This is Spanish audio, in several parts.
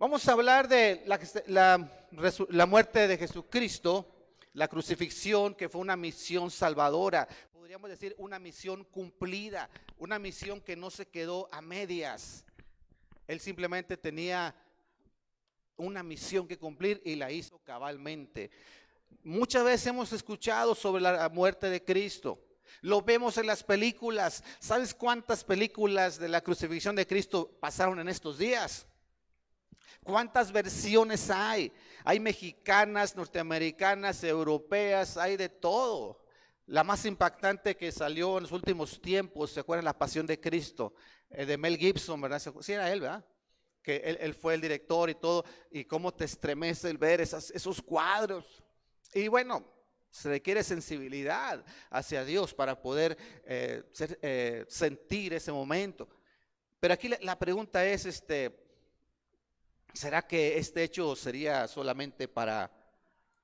Vamos a hablar de la muerte de Jesucristo, la crucifixión, que fue una misión salvadora. Podríamos decir una misión cumplida, una misión que no se quedó a medias. Él simplemente tenía una misión que cumplir y la hizo cabalmente. Muchas veces hemos escuchado sobre la muerte de Cristo. Lo vemos en las películas. ¿Sabes cuántas películas de la crucifixión de Cristo pasaron en estos días? ¿Cuántas versiones hay? Hay mexicanas, norteamericanas, europeas, hay de todo. La más impactante que salió en los últimos tiempos, ¿se acuerdan? La Pasión de Cristo, de Mel Gibson, ¿verdad? Sí, era él, ¿verdad? Que él fue el director y todo, y cómo te estremece el ver esos cuadros. Y bueno, se requiere sensibilidad hacia Dios para poder sentir ese momento. Pero aquí la pregunta es, ¿será que este hecho sería solamente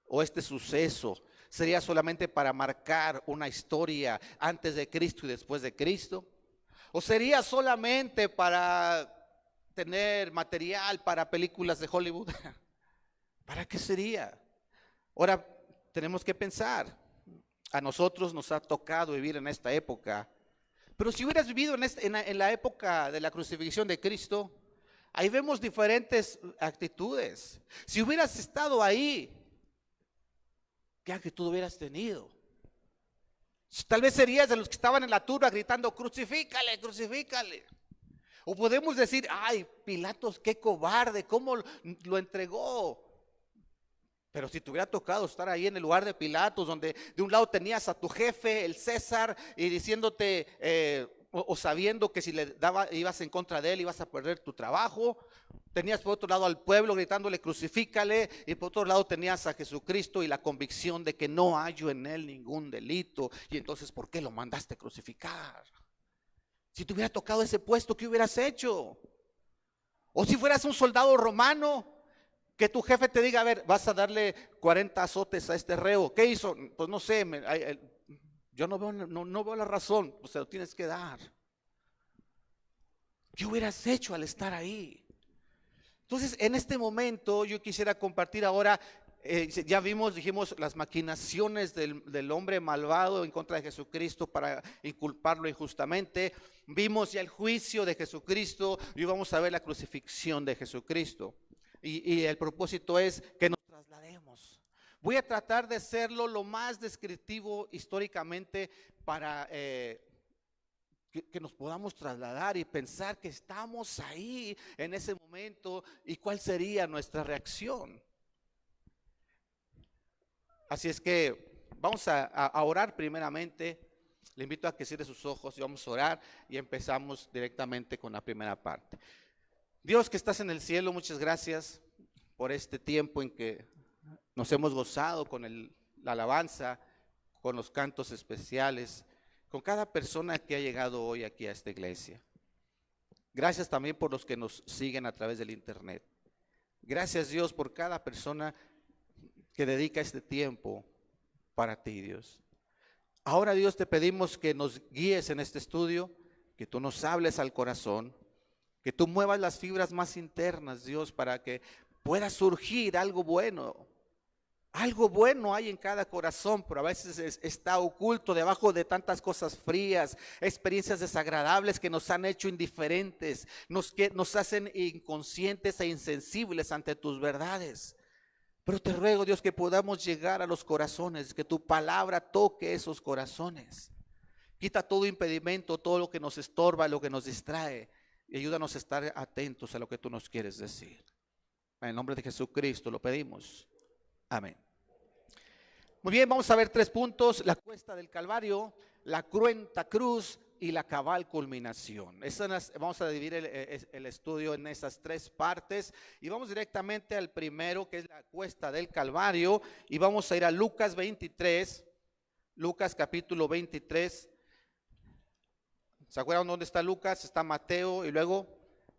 o este suceso sería solamente para marcar una historia antes de Cristo y después de Cristo? ¿O sería solamente para tener material para películas de Hollywood? ¿Para qué sería? Ahora, tenemos que pensar, a nosotros nos ha tocado vivir en esta época, pero si hubieras vivido en la época de la crucifixión de Cristo, ahí vemos diferentes actitudes. Si hubieras estado ahí, ¿qué actitud hubieras tenido? Tal vez serías de los que estaban en la turba gritando, crucifícale, crucifícale. O podemos decir, ay, Pilatos, qué cobarde, cómo lo entregó. Pero si te hubiera tocado estar ahí en el lugar de Pilatos, donde de un lado tenías a tu jefe, el César, y diciéndote, o sabiendo que si ibas en contra de él, ibas a perder tu trabajo. Tenías por otro lado al pueblo gritándole, crucifícale, y por otro lado tenías a Jesucristo y la convicción de que no hallo en él ningún delito. Y entonces, ¿por qué lo mandaste crucificar? Si te hubiera tocado ese puesto, ¿qué hubieras hecho? O si fueras un soldado romano, que tu jefe te diga, a ver, vas a darle 40 azotes a este reo. ¿Qué hizo? Pues no sé, yo no veo la razón, pues se lo tienes que dar. ¿Qué hubieras hecho al estar ahí? Entonces, en este momento yo quisiera compartir ahora, ya dijimos las maquinaciones del hombre malvado en contra de Jesucristo para inculparlo injustamente. Vimos ya el juicio de Jesucristo y vamos a ver la crucifixión de Jesucristo. Y el propósito es que nos traslademos. Voy a tratar de hacerlo lo más descriptivo históricamente para que nos podamos trasladar y pensar que estamos ahí en ese momento y cuál sería nuestra reacción. Así es que vamos a orar primeramente. Le invito a que cierre sus ojos y vamos a orar y empezamos directamente con la primera parte. Dios que estás en el cielo, muchas gracias por este tiempo en que nos hemos gozado con la alabanza, con los cantos especiales, con cada persona que ha llegado hoy aquí a esta iglesia. Gracias también por los que nos siguen a través del internet. Gracias, Dios, por cada persona que dedica este tiempo para ti, Dios. Ahora, Dios, te pedimos que nos guíes en este estudio, que tú nos hables al corazón, que tú muevas las fibras más internas, Dios, para que pueda surgir algo bueno. Algo bueno hay en cada corazón, pero a veces está oculto debajo de tantas cosas frías, experiencias desagradables que nos han hecho indiferentes, nos hacen inconscientes e insensibles ante tus verdades. Pero te ruego, Dios, que podamos llegar a los corazones, que tu palabra toque esos corazones. Quita todo impedimento, todo lo que nos estorba, lo que nos distrae, y ayúdanos a estar atentos a lo que tú nos quieres decir. En el nombre de Jesucristo lo pedimos. Amén. Muy bien, vamos a ver 3 puntos: la cuesta del Calvario, la cruenta cruz y la cabal culminación. Vamos a dividir el estudio en esas 3 partes y vamos directamente al primero, que es la cuesta del Calvario, y vamos a ir a Lucas 23, Lucas capítulo 23. ¿Se acuerdan dónde está Lucas? Está Mateo y luego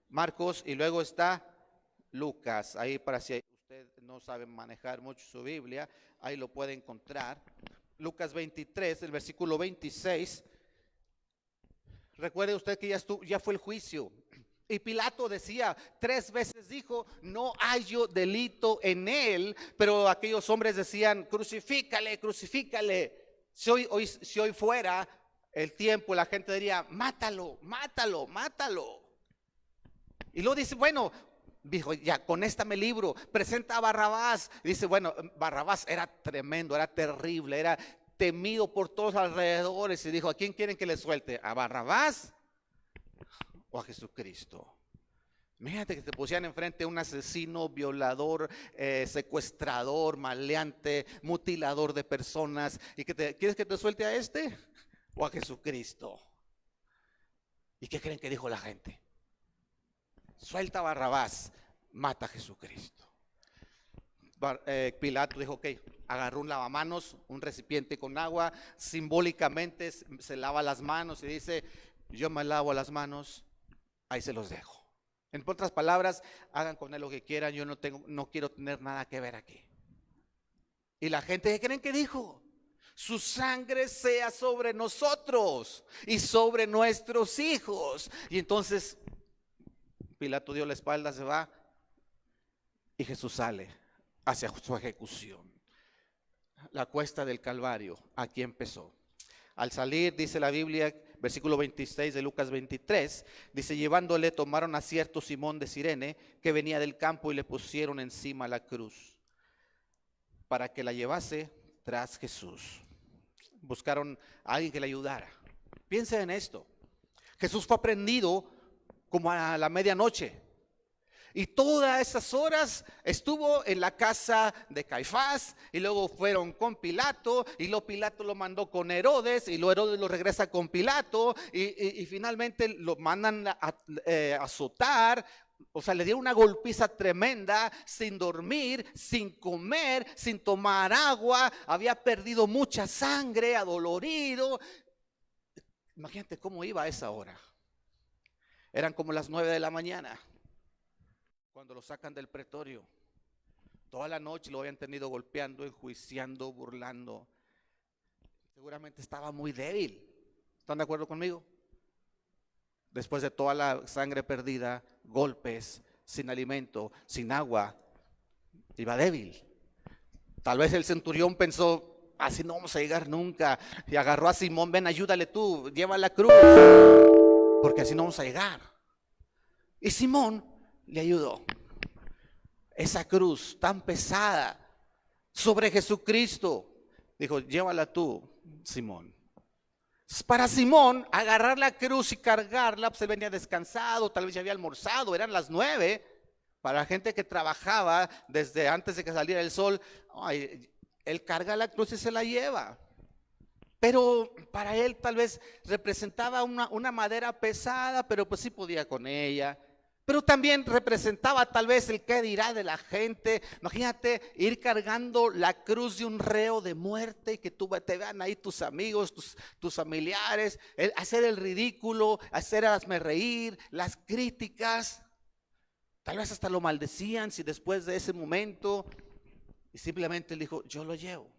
Marcos y luego está Lucas. Ahí, para si usted no sabe manejar mucho su Biblia, ahí lo puede encontrar. Lucas 23, el versículo 26. Recuerde usted que ya fue el juicio. Y Pilato decía, 3 veces dijo, no hallo delito en él. Pero aquellos hombres decían, crucifícale, crucifícale. Si hoy fuera el tiempo, la gente diría, mátalo, mátalo, mátalo. Y luego dice, bueno, dijo, ya con esta me libro, presenta a Barrabás. Y dice, bueno, Barrabás era tremendo, era terrible, era temido por todos alrededores. Y dijo, ¿a quién quieren que le suelte? ¿A Barrabás o a Jesucristo? Imagínate que te pusieran enfrente a un asesino, violador, secuestrador, maleante, mutilador de personas, y ¿quieres que te suelte a este o a Jesucristo? ¿Y qué creen que dijo la gente? Suelta a Barrabás, mata a Jesucristo. Pilato dijo, ok, agarró un lavamanos, un recipiente con agua, simbólicamente se lava las manos y dice, yo me lavo las manos, ahí se los dejo. En otras palabras, hagan con él lo que quieran, yo no quiero tener nada que ver aquí. Y la gente, ¿qué creen que dijo? Su sangre sea sobre nosotros y sobre nuestros hijos. Y entonces Pilato dio la espalda, se va, y Jesús sale hacia su ejecución. La cuesta del Calvario, aquí empezó. Al salir, dice la Biblia, versículo 26 de Lucas 23, dice, llevándole tomaron a cierto Simón de Cirene, que venía del campo, y le pusieron encima la cruz, para que la llevase tras Jesús. Buscaron a alguien que le ayudara. Piensa en esto. Jesús fue prendido como a la medianoche. Y todas esas horas estuvo en la casa de Caifás, y luego fueron con Pilato, y luego Pilato lo mandó con Herodes, y luego Herodes lo regresa con Pilato, y finalmente lo mandan a azotar. O sea, le dieron una golpiza tremenda, sin dormir, sin comer, sin tomar agua, había perdido mucha sangre, adolorido. Imagínate cómo iba a esa hora. Eran como las 9 de la mañana. Cuando lo sacan del pretorio, toda la noche lo habían tenido golpeando, enjuiciando, burlando. Seguramente estaba muy débil. ¿Están de acuerdo conmigo? Después de toda la sangre perdida, golpes, sin alimento, sin agua, iba débil. Tal vez el centurión pensó, así no vamos a llegar nunca, y agarró a Simón, ven, ayúdale tú, lleva la cruz, porque así no vamos a llegar. Y Simón le ayudó. Esa cruz tan pesada sobre Jesucristo, dijo, llévala tú, Simón. Para Simón, agarrar la cruz y cargarla, pues él venía descansado, tal vez ya había almorzado, eran las 9. Para la gente que trabajaba desde antes de que saliera el sol, él carga la cruz y se la lleva. Pero para él tal vez representaba una madera pesada, pero pues sí podía con ella. Pero también representaba tal vez el qué dirá de la gente. Imagínate ir cargando la cruz de un reo de muerte y que te vean ahí tus amigos, tus familiares, hacer el ridículo, hazme reír, las críticas. Tal vez hasta lo maldecían si después de ese momento. Y simplemente él dijo, yo lo llevo.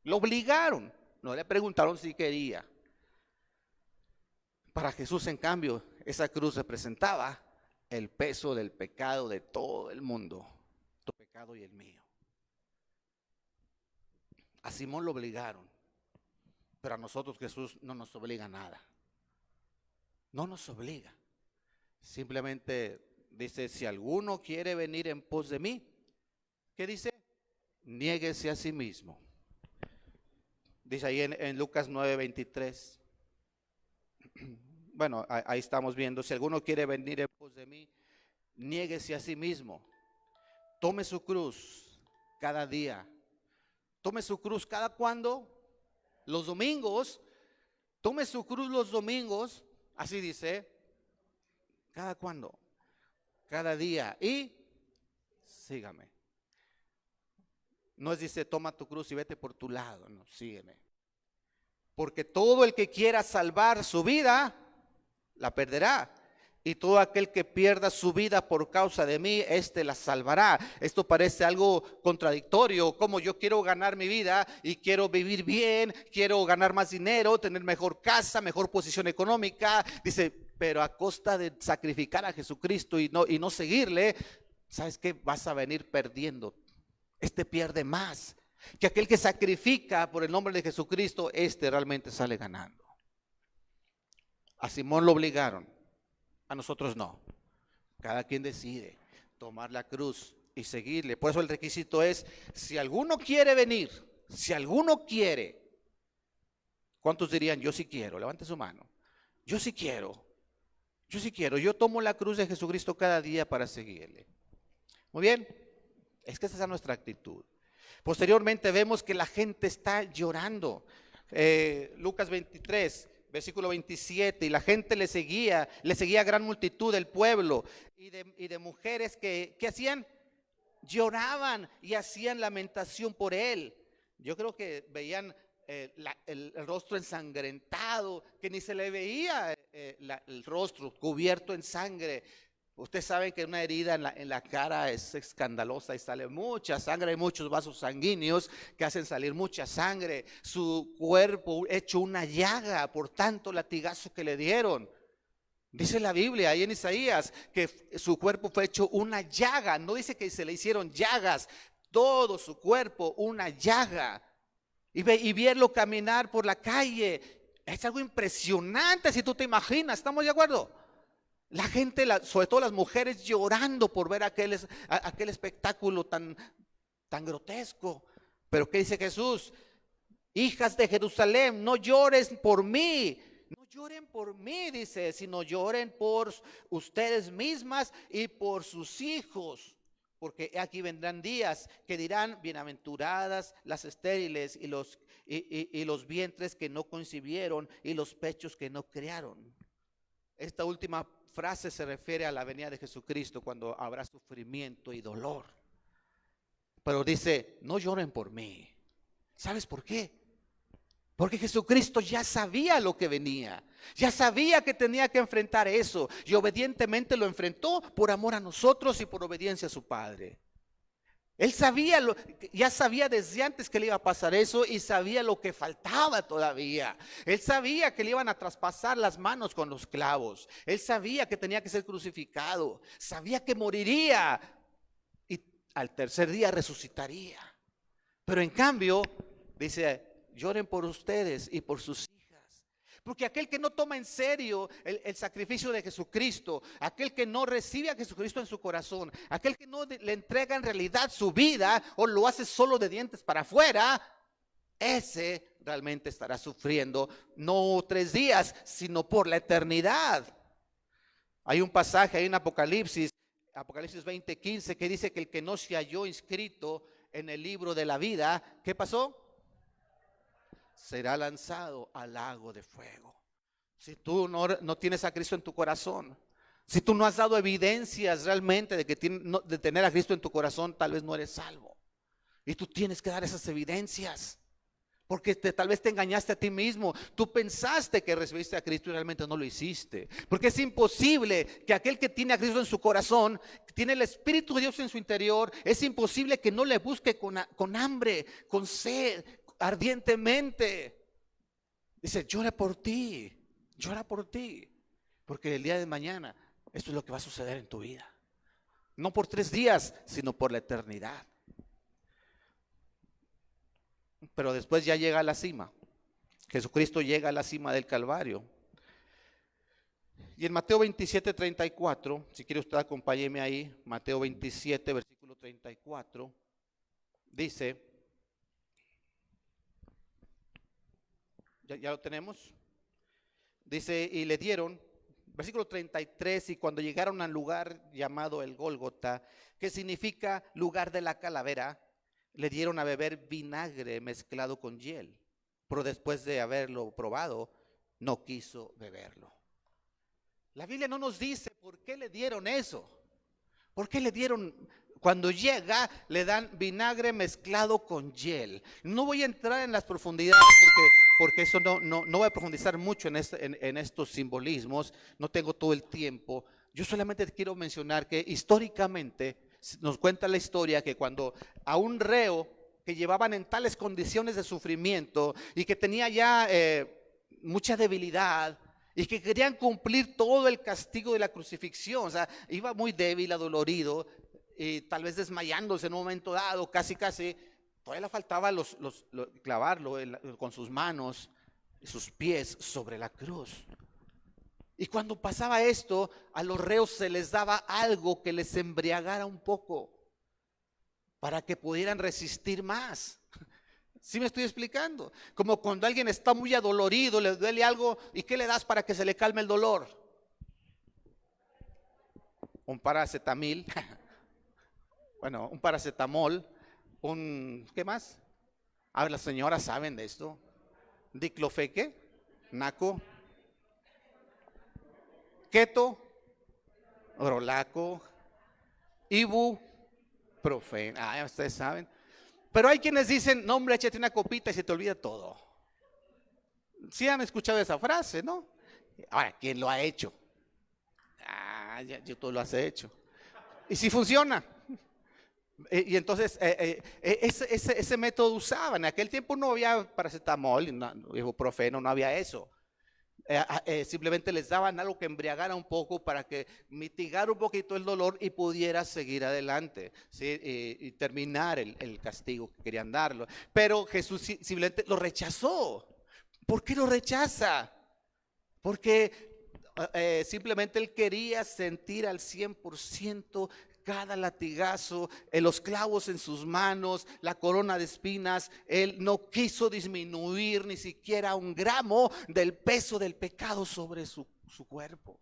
Lo obligaron, no le preguntaron si quería. Para Jesús, en cambio, esa cruz representaba el peso del pecado de todo el mundo, tu pecado y el mío. A Simón lo obligaron, pero a nosotros Jesús no nos obliga a nada. No nos obliga. Simplemente dice, si alguno quiere venir en pos de mí, ¿qué dice? Niéguese a sí mismo. Dice ahí en Lucas 9:23. Bueno, ahí estamos viendo, si alguno quiere venir en pos de mí, niéguese a sí mismo, tome su cruz cada día. Tome su cruz cada cuándo, los domingos. Tome su cruz los domingos, así dice, cada cuándo, cada día, y sígame. No es dice toma tu cruz y vete por tu lado, no, sígueme. Porque todo el que quiera salvar su vida la perderá, y todo aquel que pierda su vida por causa de mí, éste la salvará. Esto parece algo contradictorio, como yo quiero ganar mi vida y quiero vivir bien, quiero ganar más dinero, tener mejor casa, mejor posición económica. Dice, pero a costa de sacrificar a Jesucristo y no seguirle, ¿sabes qué? Vas a venir perdiendo. Este pierde más que aquel que sacrifica por el nombre de Jesucristo. Este realmente sale ganando. A Simón lo obligaron, a nosotros no. Cada quien decide tomar la cruz y seguirle. Por eso el requisito es, si alguno quiere venir, si alguno quiere. ¿Cuántos dirían, yo sí quiero? Levante su mano. Yo sí quiero. Yo sí quiero. Yo tomo la cruz de Jesucristo cada día para seguirle. Muy bien. Es que esa es nuestra actitud. Posteriormente vemos que la gente está llorando. Lucas 23, versículo 27. Y la gente le seguía gran multitud del pueblo y de mujeres que hacían, lloraban y hacían lamentación por él. Yo creo que veían el rostro ensangrentado, que ni se le veía el rostro cubierto en sangre. Ustedes saben que una herida en la cara es escandalosa y sale mucha sangre. Hay muchos vasos sanguíneos que hacen salir mucha sangre. Su cuerpo hecho una llaga por tanto latigazo que le dieron. Dice la Biblia ahí en Isaías que su cuerpo fue hecho una llaga. No dice que se le hicieron llagas. Todo su cuerpo una llaga. Y verlo caminar por la calle es algo impresionante, si tú te imaginas. ¿Estamos de acuerdo? La gente, sobre todo las mujeres, llorando por ver aquel espectáculo tan grotesco. Pero ¿qué dice Jesús? Hijas de Jerusalén, no llores por mí. No lloren por mí, dice, sino lloren por ustedes mismas y por sus hijos. Porque aquí vendrán días que dirán, bienaventuradas las estériles y los vientres que no concibieron y los pechos que no criaron. Esta última frase se refiere a la venida de Jesucristo, cuando habrá sufrimiento y dolor. Pero dice, no lloren por mí. ¿Sabes por qué? Porque Jesucristo ya sabía lo que venía. Ya sabía que tenía que enfrentar eso. Y obedientemente lo enfrentó por amor a nosotros y por obediencia a su Padre. Él sabía, ya sabía desde antes que le iba a pasar eso, y sabía lo que faltaba todavía. Él sabía que le iban a traspasar las manos con los clavos. Él sabía que tenía que ser crucificado. Sabía que moriría y al tercer día resucitaría. Pero en cambio, dice, lloren por ustedes y por sus hijas. Porque aquel que no toma en serio el sacrificio de Jesucristo, aquel que no recibe a Jesucristo en su corazón, aquel que no le entrega en realidad su vida o lo hace solo de dientes para afuera, ese realmente estará sufriendo no 3 días, sino por la eternidad. Hay un pasaje ahí en Apocalipsis 20:15, que dice que el que no se halló inscrito en el libro de la vida, ¿qué pasó? Será lanzado al lago de fuego. Si tú no tienes a Cristo en tu corazón, si tú no has dado evidencias realmente de tener a Cristo en tu corazón, tal vez no eres salvo. Y tú tienes que dar esas evidencias, porque tal vez te engañaste a ti mismo. Tú pensaste que recibiste a Cristo y realmente no lo hiciste. Porque es imposible que aquel que tiene a Cristo en su corazón, que tiene el Espíritu de Dios en su interior, es imposible que no le busque con hambre, con sed, ardientemente. Dice, llora por ti, porque el día de mañana esto es lo que va a suceder en tu vida. No por 3 días, sino por la eternidad. Pero después ya llega a la cima. Jesucristo llega a la cima del Calvario. Y en Mateo 27:34, si quiere usted acompáñeme ahí, Mateo 27, versículo 34, dice, ¿ya lo tenemos? Dice, y le dieron, versículo 33, y cuando llegaron al lugar llamado el Gólgota, que significa lugar de la calavera, le dieron a beber vinagre mezclado con hiel, pero después de haberlo probado, no quiso beberlo. La Biblia no nos dice por qué le dieron eso. ¿Por qué le dieron? Cuando llega, le dan vinagre mezclado con hiel. No voy a entrar en las profundidades porque eso no voy a profundizar mucho en estos simbolismos. No tengo todo el tiempo. Yo solamente quiero mencionar que históricamente nos cuenta la historia que cuando a un reo que llevaban en tales condiciones de sufrimiento y que tenía ya mucha debilidad y que querían cumplir todo el castigo de la crucifixión. O sea, iba muy débil, adolorido, y tal vez desmayándose en un momento dado, casi, todavía le faltaba clavarlo con sus manos y sus pies sobre la cruz. Y cuando pasaba esto, a los reos se les daba algo que les embriagara un poco, para que pudieran resistir más. ¿Sí me estoy explicando? Como cuando alguien está muy adolorido, le duele algo, ¿y qué le das para que se le calme el dolor? Un paracetamil, bueno, un paracetamol, ¿qué más? A ver, las señoras saben de esto. Diclofeque, naco, keto, orolaco, ibuprofen. Ya ustedes saben. Pero hay quienes dicen, no hombre, échate una copita y se te olvida todo. Sí han escuchado esa frase, ¿no? Ahora, ¿quién lo ha hecho? Tú lo has hecho. Y si funciona. Y entonces ese método usaban. En aquel tiempo no había paracetamol, ibuprofeno, no había eso. Simplemente les daban algo que embriagara un poco para que mitigara un poquito el dolor y pudiera seguir adelante, ¿sí? Y terminar el castigo que querían darlo. Pero Jesús simplemente lo rechazó. ¿Por qué lo rechaza? Porque simplemente él quería sentir al 100% cada latigazo, los clavos en sus manos, la corona de espinas. Él no quiso disminuir ni siquiera un gramo del peso del pecado sobre su cuerpo.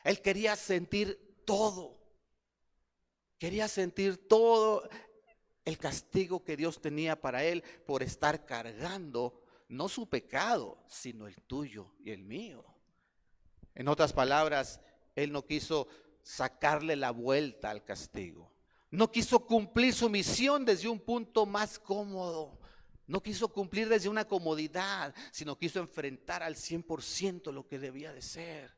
Él quería sentir todo. Quería sentir todo el castigo que Dios tenía para él por estar cargando no su pecado, sino el tuyo y el mío. En otras palabras, él no quiso sacarle la vuelta al castigo. No quiso cumplir su misión desde un punto más cómodo. No quiso cumplir desde una comodidad, sino quiso enfrentar al 100% lo que debía de ser.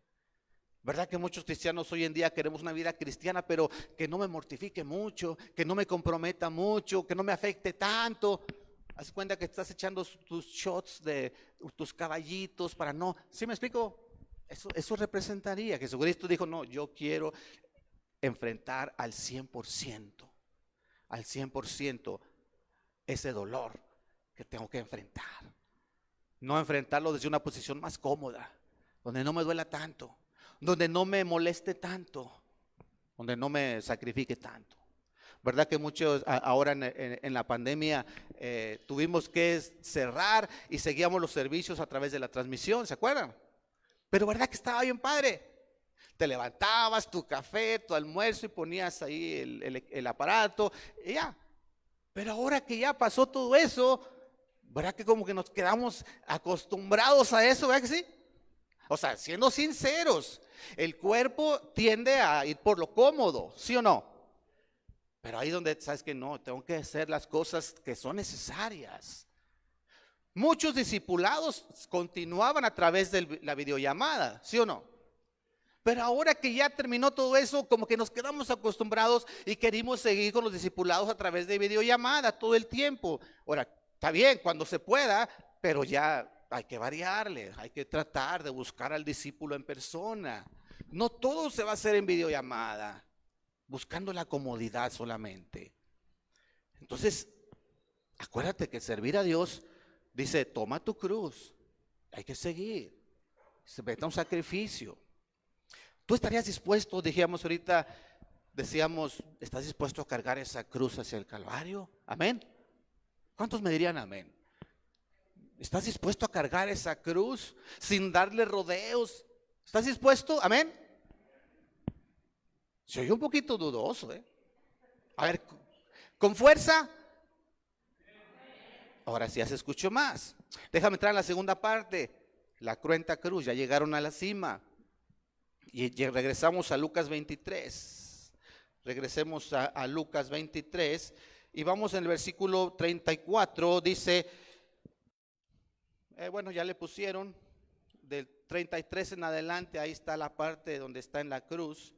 ¿Verdad que muchos cristianos hoy en día queremos una vida cristiana, pero que no me mortifique mucho, que no me comprometa mucho, que no me afecte tanto? Haz cuenta que estás echando tus shots de tus caballitos para no. ¿Sí me explico? Eso representaría que Jesucristo dijo, no, yo quiero enfrentar al 100% ese dolor que tengo que enfrentar. No enfrentarlo desde una posición más cómoda, donde no me duela tanto, donde no me moleste tanto, donde no me sacrifique tanto. ¿Verdad que muchos ahora en la pandemia tuvimos que cerrar y seguíamos los servicios a través de la transmisión? ¿Se acuerdan? Pero ¿verdad que estaba bien padre? Te levantabas, tu café, tu almuerzo y ponías ahí el aparato y ya. Pero ahora que ya pasó todo eso, ¿verdad que como que nos quedamos acostumbrados a eso? ¿Verdad que sí? O sea, siendo sinceros, el cuerpo tiende a ir por lo cómodo, ¿sí o no? Pero ahí donde sabes que no, tengo que hacer las cosas que son necesarias. Muchos discipulados continuaban a través de la videollamada, ¿sí o no? Pero ahora que ya terminó todo eso, como que nos quedamos acostumbrados y queremos seguir con los discipulados a través de videollamada todo el tiempo. Ahora, está bien cuando se pueda, pero ya hay que variarle, hay que tratar de buscar al discípulo en persona. No todo se va a hacer en videollamada, buscando la comodidad solamente. Entonces, acuérdate que servir a Dios dice, toma tu cruz, hay que seguir, se mete a un sacrificio. ¿Tú estarías dispuesto, decíamos ahorita, estás dispuesto a cargar esa cruz hacia el Calvario? Amén. ¿Cuántos me dirían amén? ¿Estás dispuesto a cargar esa cruz sin darle rodeos? ¿Estás dispuesto? Amén. Se oye un poquito dudoso, ¿eh? A ver, con fuerza. Ahora sí ya se escuchó más. Déjame entrar en la segunda parte. La cruenta cruz, ya llegaron a la cima. Y regresamos a Lucas 23. Regresemos a Lucas 23. Y vamos en el versículo 34. Dice, bueno, ya le pusieron. Del 33 en adelante, ahí está la parte donde está en la cruz.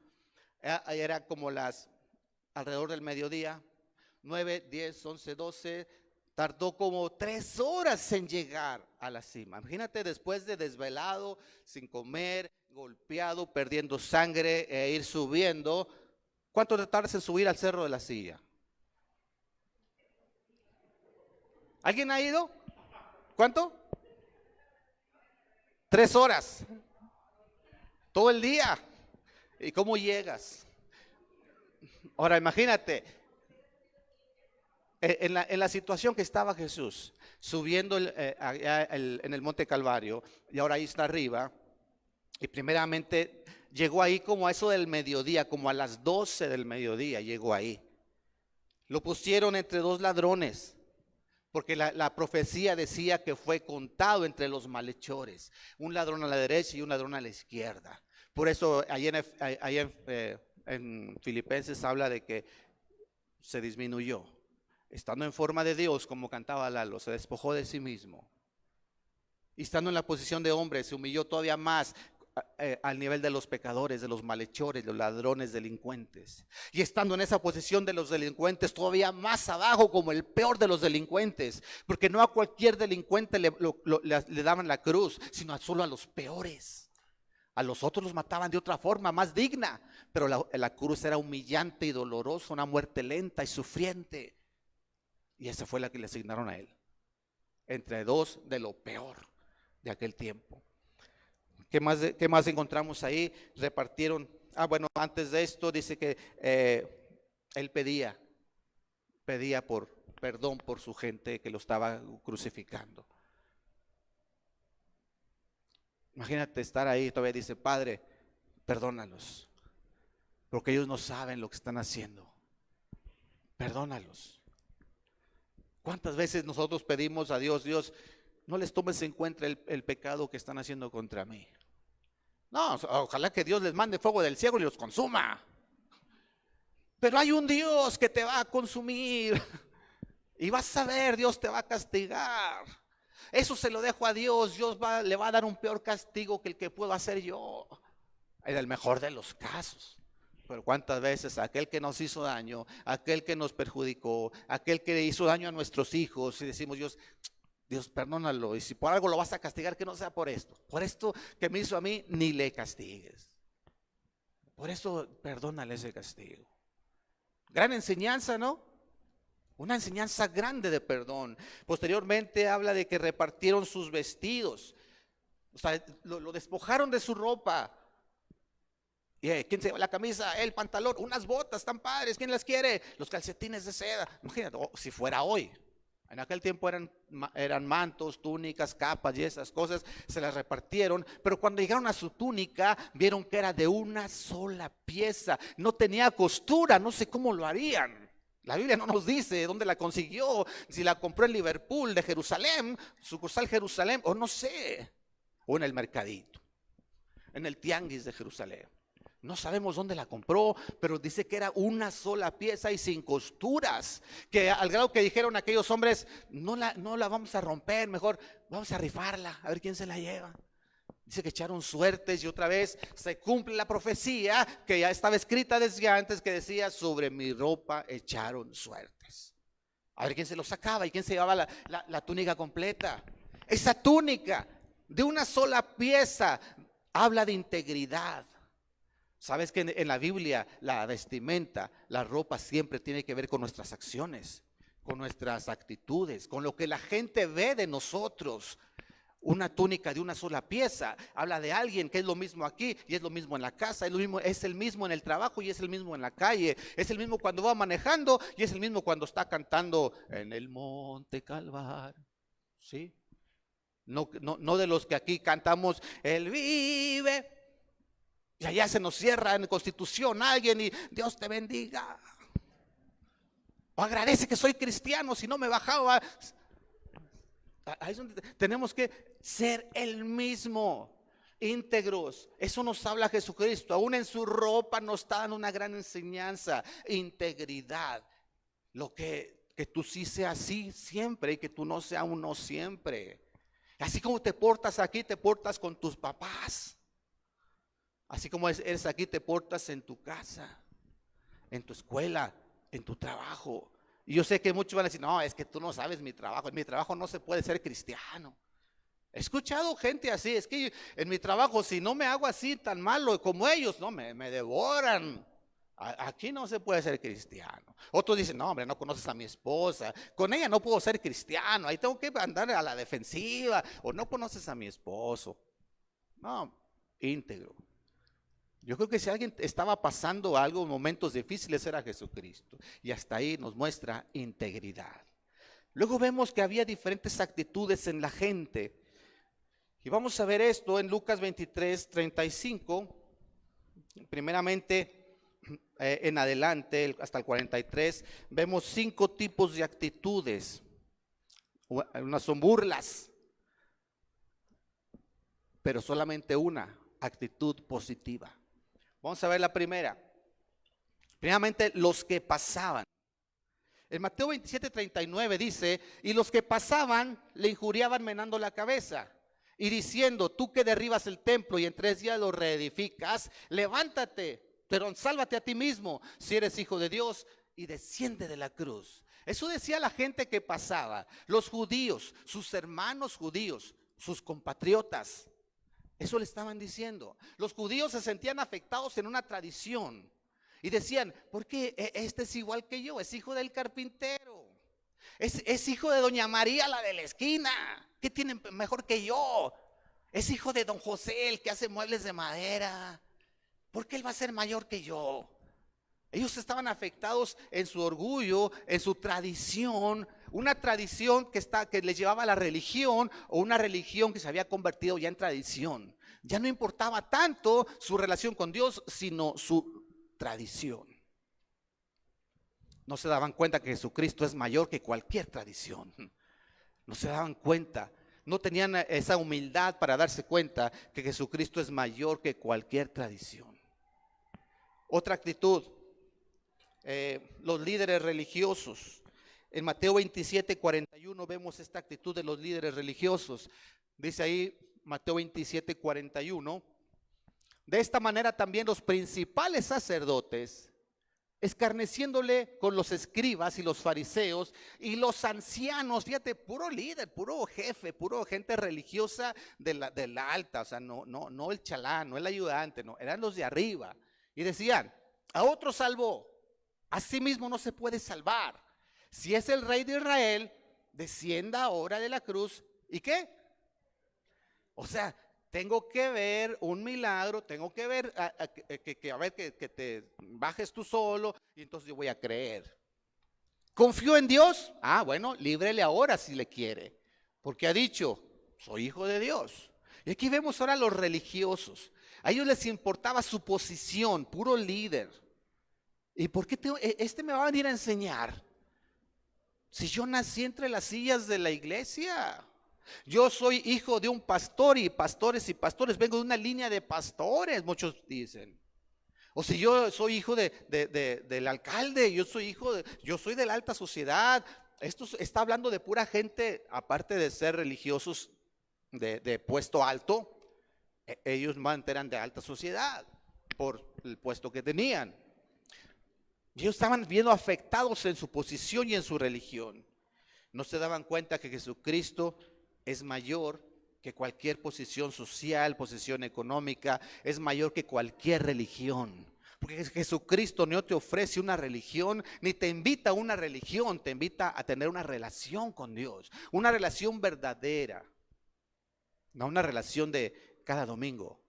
Era como alrededor del mediodía. 9, 10, 11, 12. Tardó como 3 horas en llegar a la cima. Imagínate, después de desvelado, sin comer, golpeado, perdiendo sangre e ir subiendo. ¿Cuánto te tardas en subir al Cerro de la Silla? ¿Alguien ha ido? ¿Cuánto? 3 horas. Todo el día. ¿Y cómo llegas? Ahora imagínate, en la situación que estaba Jesús, subiendo en el Monte Calvario, y ahora ahí está arriba, y primeramente llegó ahí como a eso del mediodía, como a las 12 del mediodía llegó ahí. Lo pusieron entre dos ladrones, porque la profecía decía que fue contado entre los malhechores, un ladrón a la derecha y un ladrón a la izquierda. Por eso ahí en Filipenses habla de que se disminuyó, estando en forma de Dios, como cantaba Lalo, se despojó de sí mismo, y estando en la posición de hombre se humilló todavía más al nivel de los pecadores, de los malhechores, de los ladrones, delincuentes. Y estando en esa posición de los delincuentes, todavía más abajo, como el peor de los delincuentes, porque no a cualquier delincuente le daban la cruz, sino solo a los peores. A los otros los mataban de otra forma, más digna, pero la cruz era humillante y dolorosa, una muerte lenta y sufriente. Y esa fue la que le asignaron a él, entre dos de lo peor de aquel tiempo. ¿Qué más encontramos ahí? Repartieron, bueno, antes de esto dice que él pedía por perdón por su gente que lo estaba crucificando. Imagínate estar ahí, todavía dice, Padre, perdónalos, porque ellos no saben lo que están haciendo. Perdónalos. ¿Cuántas veces nosotros pedimos a Dios, Dios, no les tomes en cuenta el pecado que están haciendo contra mí? No, ojalá que Dios les mande fuego del cielo y los consuma. Pero hay un Dios que te va a consumir y vas a ver, Dios te va a castigar. Eso se lo dejo a Dios. Dios le va a dar un peor castigo que el que puedo hacer yo, en el mejor de los casos. Pero cuántas veces aquel que nos hizo daño, aquel que nos perjudicó, aquel que hizo daño a nuestros hijos, y decimos, Dios, perdónalo, y si por algo lo vas a castigar, que no sea por esto que me hizo a mí, ni le castigues. Por eso perdónale ese castigo. Gran enseñanza, ¿no? Una enseñanza grande de perdón. Posteriormente habla de que repartieron sus vestidos, o sea, lo despojaron de su ropa. ¿Quién se lleva la camisa? El pantalón, unas botas tan padres, ¿quién las quiere? Los calcetines de seda. Imagínate, si fuera hoy. En aquel tiempo eran mantos, túnicas, capas y esas cosas, se las repartieron. Pero cuando llegaron a su túnica, vieron que era de una sola pieza, no tenía costura, no sé cómo lo harían. La Biblia no nos dice dónde la consiguió, si la compró en Liverpool, de Jerusalén, sucursal Jerusalén, o no sé, o en el mercadito, en el tianguis de Jerusalén. No sabemos dónde la compró, pero dice que era una sola pieza y sin costuras, que al grado que dijeron aquellos hombres, no la vamos a romper, mejor vamos a rifarla, a ver quién se la lleva. Dice que echaron suertes y otra vez se cumple la profecía que ya estaba escrita desde antes, que decía, sobre mi ropa echaron suertes. A ver quién se lo sacaba y quién se llevaba la túnica completa. Esa túnica de una sola pieza habla de integridad. Sabes que en la Biblia la vestimenta, la ropa siempre tiene que ver con nuestras acciones, con nuestras actitudes, con lo que la gente ve de nosotros. Una túnica de una sola pieza habla de alguien que es lo mismo aquí y es lo mismo en la casa, es el mismo en el trabajo y es el mismo en la calle, es el mismo cuando va manejando y es el mismo cuando está cantando en el Monte Calvario. ¿Sí? No de los que aquí cantamos, Él vive. Y allá se nos cierra en Constitución alguien y Dios te bendiga. O agradece que soy cristiano, si no me bajaba. Ahí es donde tenemos que ser el mismo, íntegros. Eso nos habla Jesucristo. Aún en su ropa nos está dando una gran enseñanza. Integridad. Lo que tú sí seas así siempre y que tú no seas uno siempre. Así como te portas aquí, te portas con tus papás. Así como eres aquí, te portas en tu casa, en tu escuela, en tu trabajo. Y yo sé que muchos van a decir, no, es que tú no sabes mi trabajo. En mi trabajo no se puede ser cristiano. He escuchado gente así, es que en mi trabajo si no me hago así tan malo como ellos, no, me devoran. Aquí no se puede ser cristiano. Otros dicen, no, hombre, no conoces a mi esposa, con ella no puedo ser cristiano, ahí tengo que andar a la defensiva, o no conoces a mi esposo. No, íntegro. Yo creo que si alguien estaba pasando algo, momentos difíciles, era Jesucristo. Y hasta ahí nos muestra integridad. Luego vemos que había diferentes actitudes en la gente. Y vamos a ver esto en Lucas 23, 35. Primeramente, en adelante, hasta el 43, vemos 5 tipos de actitudes. Unas son burlas, pero solamente una, actitud positiva. Vamos a ver la primera. Primeramente, los que pasaban. En Mateo 27, 39 dice, y los que pasaban le injuriaban menando la cabeza y diciendo, tú que derribas el templo y en 3 días lo reedificas, levántate, pero sálvate a ti mismo si eres hijo de Dios y desciende de la cruz. Eso decía la gente que pasaba, los judíos, sus hermanos judíos, sus compatriotas. Eso le estaban diciendo. Los judíos se sentían afectados en una tradición y decían, ¿por qué este es igual que yo? Es hijo del carpintero, es hijo de doña María, la de la esquina. ¿Qué tienen mejor que yo? Es hijo de don José, el que hace muebles de madera. ¿Por qué él va a ser mayor que yo? Ellos estaban afectados en su orgullo, en su tradición, una tradición que les llevaba a la religión, o una religión que se había convertido ya en tradición. Ya no importaba tanto su relación con Dios, sino su tradición. No se daban cuenta que Jesucristo es mayor que cualquier tradición. No se daban cuenta, no tenían esa humildad para darse cuenta que Jesucristo es mayor que cualquier tradición. Otra actitud, los líderes religiosos. En Mateo 27, 41 vemos esta actitud de los líderes religiosos. Dice ahí Mateo 27, 41. De esta manera también los principales sacerdotes, escarneciéndole con los escribas y los fariseos y los ancianos, fíjate, puro líder, puro jefe, puro gente religiosa de la alta, o sea, no el chalán, no el ayudante, no, eran los de arriba. Y decían, a otro salvó, a sí mismo no se puede salvar. Si es el rey de Israel, descienda ahora de la cruz. ¿Y qué? O sea, tengo que ver un milagro, tengo que ver que te bajes tú solo y entonces yo voy a creer. ¿Confío en Dios? Ah, bueno, líbrele ahora si le quiere, porque ha dicho, soy hijo de Dios. Y aquí vemos ahora a los religiosos. A ellos les importaba su posición, puro líder. ¿Y por qué este me va a venir a enseñar? Si yo nací entre las sillas de la iglesia. Yo soy hijo de un pastor y pastores, vengo de una línea de pastores, muchos dicen. O si yo soy hijo del alcalde, yo soy de la alta sociedad. Esto está hablando de pura gente, aparte de ser religiosos de puesto alto, ellos eran de alta sociedad por el puesto que tenían. Ellos estaban viendo afectados en su posición y en su religión. No se daban cuenta que Jesucristo es mayor que cualquier posición social, posición económica, es mayor que cualquier religión. Porque Jesucristo no te ofrece una religión, ni te invita a una religión, te invita a tener una relación con Dios, una relación verdadera, no una relación de cada domingo,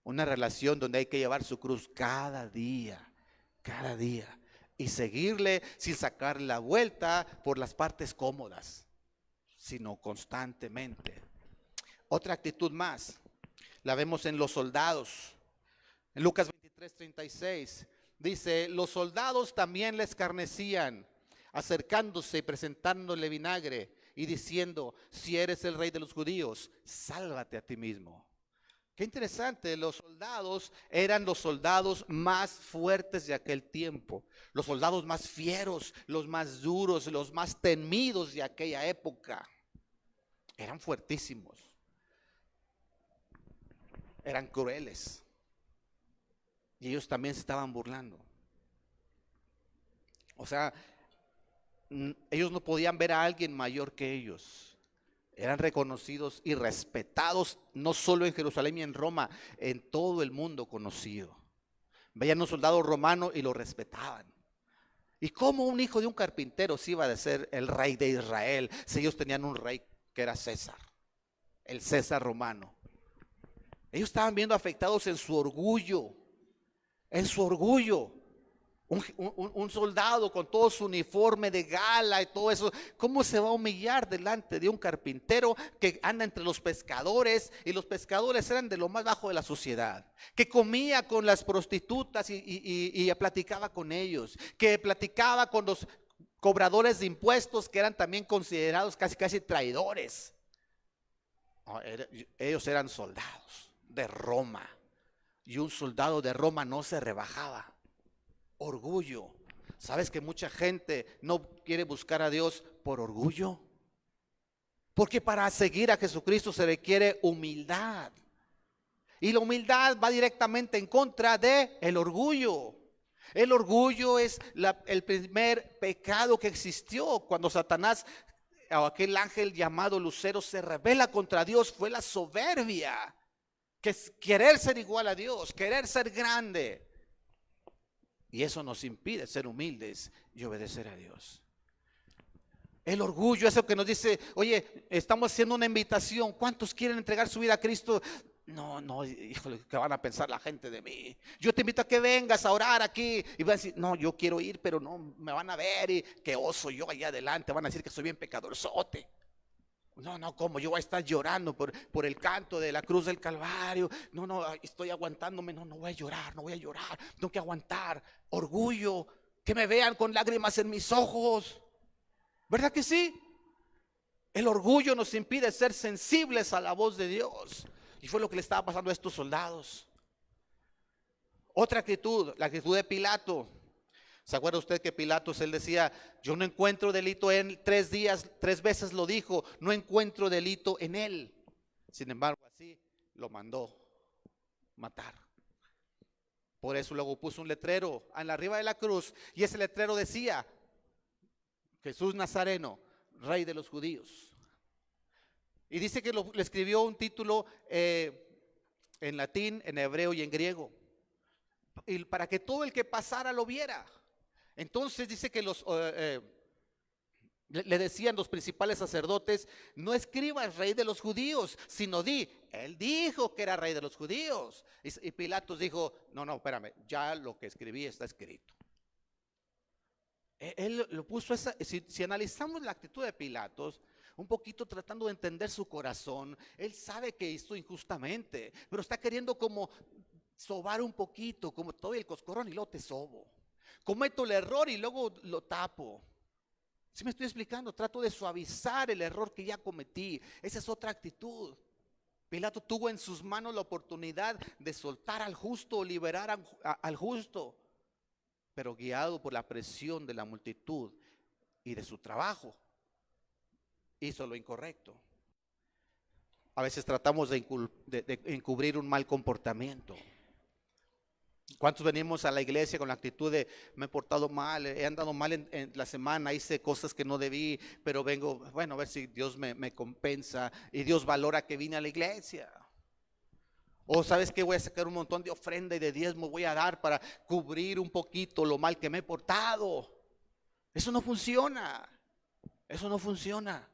una relación donde hay que llevar su cruz cada día, y seguirle sin sacar la vuelta por las partes cómodas, sino constantemente. Otra actitud más, la vemos en los soldados. En Lucas 23, 36, dice, los soldados también le escarnecían, acercándose y presentándole vinagre y diciendo, si eres el rey de los judíos, sálvate a ti mismo. Qué interesante, los soldados eran los soldados más fuertes de aquel tiempo, los soldados más fieros, los más duros, los más temidos de aquella época. Eran fuertísimos, eran crueles y ellos también se estaban burlando. O sea, ellos no podían ver a alguien mayor que ellos. Eran reconocidos y respetados, no solo en Jerusalén y en Roma, en todo el mundo conocido. Veían a un soldado romano y lo respetaban. ¿Y cómo un hijo de un carpintero se iba a ser el rey de Israel si ellos tenían un rey que era César, el César romano? Ellos estaban viendo afectados en su orgullo, en su orgullo. Un soldado con todo su uniforme de gala y todo eso, ¿cómo se va a humillar delante de un carpintero que anda entre los pescadores? Y los pescadores eran de lo más bajo de la sociedad, que comía con las prostitutas y platicaba con ellos, que platicaba con los cobradores de impuestos, que eran también considerados casi traidores. Ellos eran soldados de Roma, y un soldado de Roma no se rebajaba. Orgullo. ¿Sabes que mucha gente no quiere buscar a Dios por orgullo? Porque para seguir a Jesucristo se requiere humildad. Y la humildad va directamente en contra de el orgullo. El orgullo es el primer pecado que existió cuando Satanás, o aquel ángel llamado Lucero, se rebela contra Dios. Fue la soberbia, que es querer ser igual a Dios, querer ser grande. Y eso nos impide ser humildes y obedecer a Dios. El orgullo, eso que nos dice, oye, estamos haciendo una invitación, ¿cuántos quieren entregar su vida a Cristo? No, híjole, ¿qué van a pensar la gente de mí? Yo te invito a que vengas a orar aquí. Y van a decir, no, yo quiero ir, pero no, me van a ver y qué oso yo allá adelante. Van a decir que soy bien pecadorzote. No, como yo voy a estar llorando por el canto de la cruz del Calvario. No, estoy aguantándome. No voy a llorar, tengo que aguantar. Orgullo, que me vean con lágrimas en mis ojos. ¿Verdad que sí? El orgullo nos impide ser sensibles a la voz de Dios. Y fue lo que le estaba pasando a estos soldados. Otra actitud, la actitud de Pilato. ¿Se acuerda usted que Pilatos, él decía, yo no encuentro delito en él? 3 días, 3 veces lo dijo, no encuentro delito en él. Sin embargo, así lo mandó matar. Por eso luego puso un letrero en la arriba de la cruz, y ese letrero decía, Jesús Nazareno, Rey de los Judíos. Y dice que le escribió un título en latín, en hebreo y en griego, y para que todo el que pasara lo viera. Entonces dice que le decían los principales sacerdotes, no escribas Rey de los Judíos, sino él dijo que era Rey de los Judíos. Y Pilatos dijo, no, espérame, ya lo que escribí está escrito. Él lo puso si analizamos la actitud de Pilatos, un poquito tratando de entender su corazón, él sabe que hizo injustamente, pero está queriendo como sobar un poquito, como todo el coscorrón, y luego te sobo. Cometo el error y luego lo tapo. ¿Sí me estoy explicando? Trato de suavizar el error que ya cometí. Esa es otra actitud. Pilato tuvo en sus manos la oportunidad de soltar al justo o liberar al justo, pero guiado por la presión de la multitud y de su trabajo, hizo lo incorrecto. A veces tratamos de encubrir un mal comportamiento. ¿Cuántos venimos a la iglesia con la actitud de me he portado mal, he andado mal en la semana, hice cosas que no debí, pero vengo, bueno, a ver si Dios me compensa y Dios valora que vine a la iglesia? O sabes que voy a sacar un montón de ofrenda y de diezmo, voy a dar para cubrir un poquito lo mal que me he portado. Eso no funciona. Eso no funciona.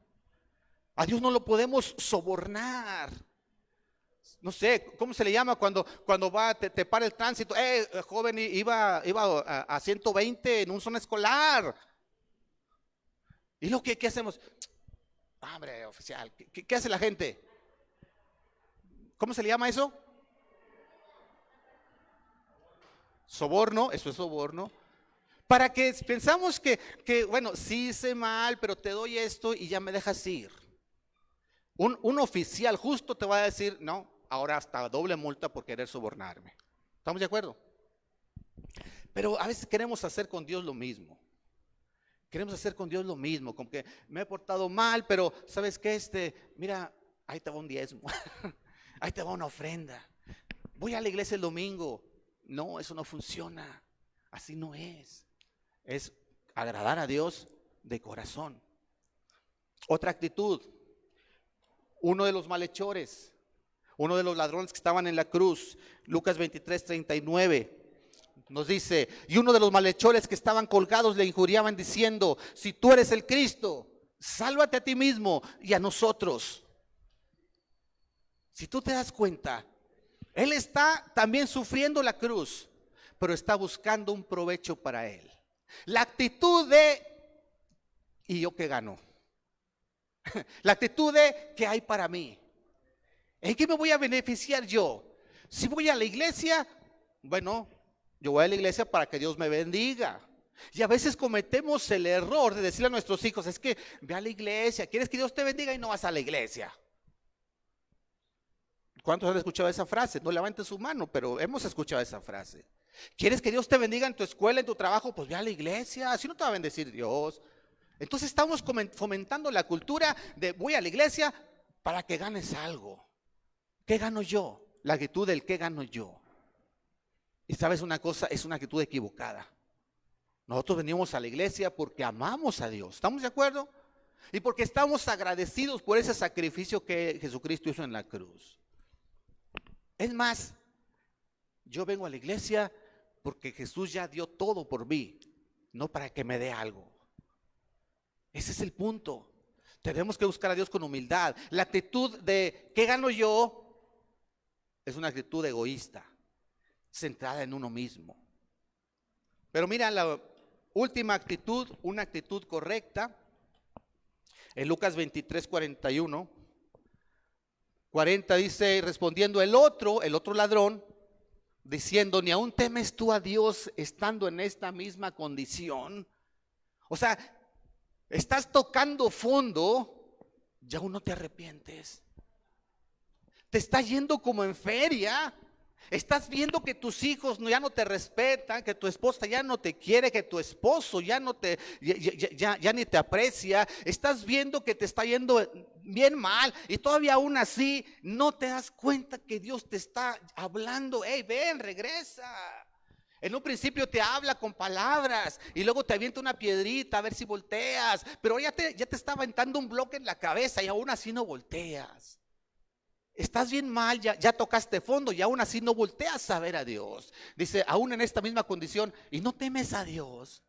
A Dios no lo podemos sobornar. No sé, ¿cómo se le llama cuando te para el tránsito? Joven, iba a 120 en un zona escolar. ¿Y lo que hacemos? Hombre, oficial, ¿qué hace la gente? ¿Cómo se le llama eso? Soborno, eso es soborno. Para que pensamos que bueno, sí hice mal, pero te doy esto y ya me dejas ir. Un oficial justo te va a decir, no, ahora hasta doble multa por querer sobornarme. ¿Estamos de acuerdo? Pero a veces queremos hacer con Dios lo mismo. Queremos hacer con Dios lo mismo, como que me he portado mal, pero ¿sabes qué? Mira, ahí te va un diezmo, ahí te va una ofrenda. Voy a la iglesia el domingo. No, eso no funciona. Así no es. Es agradar a Dios de corazón. Otra actitud, uno de los malhechores, uno de los ladrones que estaban en la cruz, Lucas 23:39, nos dice, y uno de los malhechores que estaban colgados le injuriaban diciendo, si tú eres el Cristo, sálvate a ti mismo y a nosotros. Si tú te das cuenta, él está también sufriendo la cruz, pero está buscando un provecho para él. La actitud de, ¿y yo qué gano? La actitud de, ¿qué hay para mí? ¿En qué me voy a beneficiar yo? Si voy a la iglesia, bueno, yo voy a la iglesia para que Dios me bendiga. Y a veces cometemos el error de decirle a nuestros hijos, es que ve a la iglesia, quieres que Dios te bendiga y no vas a la iglesia. ¿Cuántos han escuchado esa frase? No levanten su mano, pero hemos escuchado esa frase. ¿Quieres que Dios te bendiga en tu escuela, en tu trabajo? Pues ve a la iglesia, así no te va a bendecir Dios. Entonces estamos fomentando la cultura de voy a la iglesia para que ganes algo. ¿Qué gano yo? La actitud del ¿qué gano yo? Y sabes una cosa, es una actitud equivocada. Nosotros venimos a la iglesia porque amamos a Dios, ¿estamos de acuerdo? Y porque estamos agradecidos por ese sacrificio que Jesucristo hizo en la cruz. Es más, yo vengo a la iglesia porque Jesús ya dio todo por mí, no para que me dé algo. Ese es el punto. Tenemos que buscar a Dios con humildad. La actitud de ¿qué gano yo? Es una actitud egoísta, centrada en uno mismo. Pero mira la última actitud, una actitud correcta. En Lucas 23:41, 40 dice, respondiendo el otro ladrón, diciendo, ¿ni aún temes tú a Dios estando en esta misma condición? O sea, estás tocando fondo y aún no te arrepientes. Te está yendo como en feria. Estás viendo que tus hijos ya no te respetan, que tu esposa ya no te quiere, que tu esposo ya no te, ya ni te aprecia. Estás viendo que te está yendo bien mal y todavía aún así no te das cuenta que Dios te está hablando. Hey, ven, regresa. En un principio te habla con palabras y luego te avienta una piedrita a ver si volteas, pero ya te está aventando un bloque en la cabeza y aún así no volteas. Estás bien mal, ya tocaste fondo y aún así no volteas a ver a Dios. Dice, aún en esta misma condición, y no temes a Dios.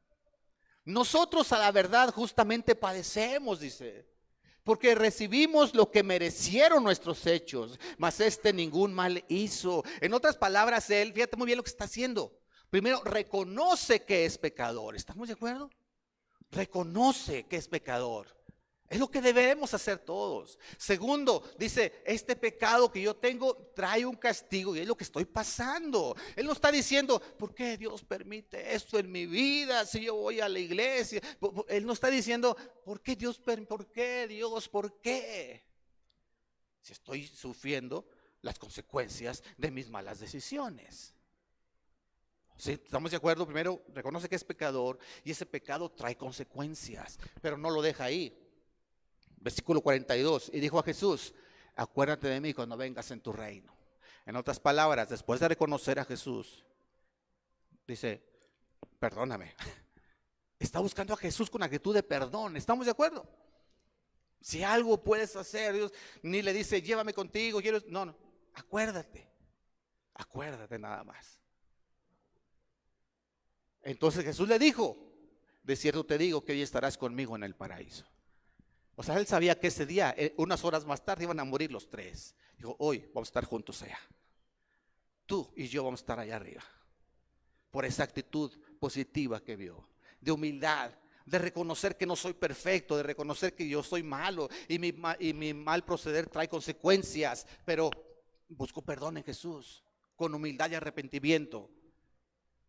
Nosotros a la verdad justamente padecemos, dice, porque recibimos lo que merecieron nuestros hechos, mas ningún mal hizo. En otras palabras, él, fíjate muy bien lo que está haciendo. Primero, reconoce que es pecador. ¿Estamos de acuerdo? Reconoce que es pecador. Es lo que debemos hacer todos. Segundo, dice, este pecado que yo tengo trae un castigo y es lo que estoy pasando. Él no está diciendo, ¿por qué Dios permite esto en mi vida si yo voy a la iglesia? Él no está diciendo, ¿por qué Dios? ¿Por qué Dios? ¿Por qué? Si estoy sufriendo las consecuencias de mis malas decisiones. ¿Sí? ¿Estamos de acuerdo? Primero, reconoce que es pecador y ese pecado trae consecuencias, pero no lo deja ahí. Versículo 42, y dijo a Jesús, acuérdate de mí cuando vengas en tu reino. En otras palabras, después de reconocer a Jesús, dice, perdóname. Está buscando a Jesús con actitud de perdón. ¿Estamos de acuerdo? Si algo puedes hacer, Dios ni le dice, llévame contigo. No, acuérdate nada más. Entonces Jesús le dijo, de cierto te digo que hoy estarás conmigo en el paraíso. O sea, él sabía que ese día, unas horas más tarde, iban a morir los tres. Dijo, hoy vamos a estar juntos allá. Tú y yo vamos a estar allá arriba. Por esa actitud positiva que vio, de humildad, de reconocer que no soy perfecto, de reconocer que yo soy malo y mi mal proceder trae consecuencias, pero busco perdón en Jesús, con humildad y arrepentimiento.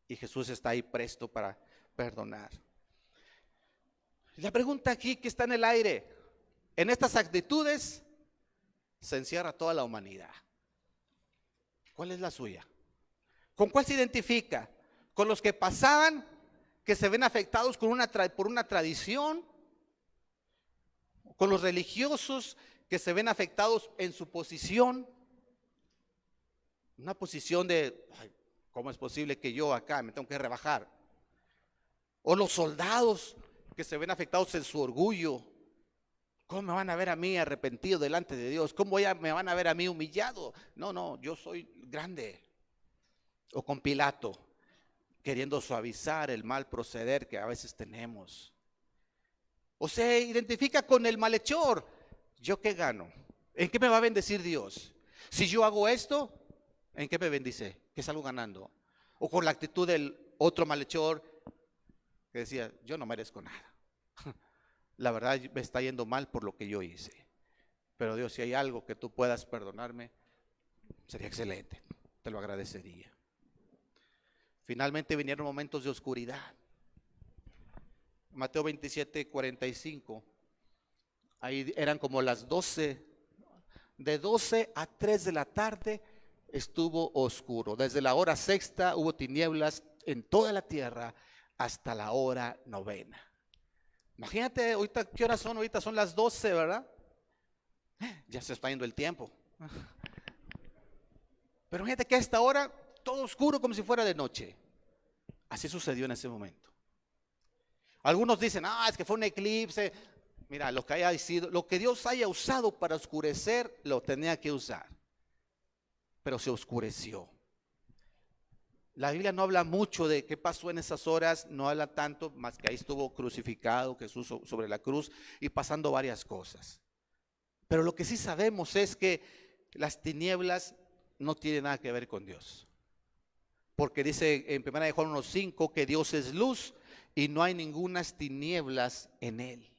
Y Jesús está ahí presto para perdonar. La pregunta aquí que está en el aire, en estas actitudes se encierra toda la humanidad. ¿Cuál es la suya? ¿Con cuál se identifica? ¿Con los que pasaban, que se ven afectados por una tradición? ¿Con los religiosos que se ven afectados en su posición? Una posición de, ¿cómo es posible que yo acá me tengo que rebajar? ¿O los soldados porque se ven afectados en su orgullo. ¿Cómo me van a ver a mí arrepentido delante de Dios? ¿Cómo me van a ver a mí humillado? No, no, yo soy grande. O con Pilato, queriendo suavizar el mal proceder que a veces tenemos. O se identifica con el malhechor. ¿Yo qué gano? ¿En qué me va a bendecir Dios? Si yo hago esto, ¿en qué me bendice? ¿Qué salgo ganando? O con la actitud del otro malhechor que decía, yo no merezco nada. La verdad me está yendo mal por lo que yo hice. Pero Dios, si hay algo que tú puedas perdonarme, sería excelente. Te lo agradecería. Finalmente vinieron momentos de oscuridad. Mateo 27:45. Ahí eran como las 12. De 12 a 3 de la tarde estuvo oscuro. Desde la hora sexta hubo tinieblas en toda la tierra hasta la hora novena. Imagínate, ahorita, ¿qué horas son? Ahorita son las 12, ¿verdad? Ya se está yendo el tiempo. Pero fíjate que a esta hora todo oscuro como si fuera de noche. Así sucedió en ese momento. Algunos dicen, es que fue un eclipse. Mira, lo que haya sido, lo que Dios haya usado para oscurecer, lo tenía que usar. Pero se oscureció. La Biblia no habla mucho de qué pasó en esas horas, no habla tanto, más que ahí estuvo crucificado Jesús sobre la cruz y pasando varias cosas. Pero lo que sí sabemos es que las tinieblas no tienen nada que ver con Dios. Porque dice en 1 Juan 1:5 que Dios es luz y no hay ningunas tinieblas en él.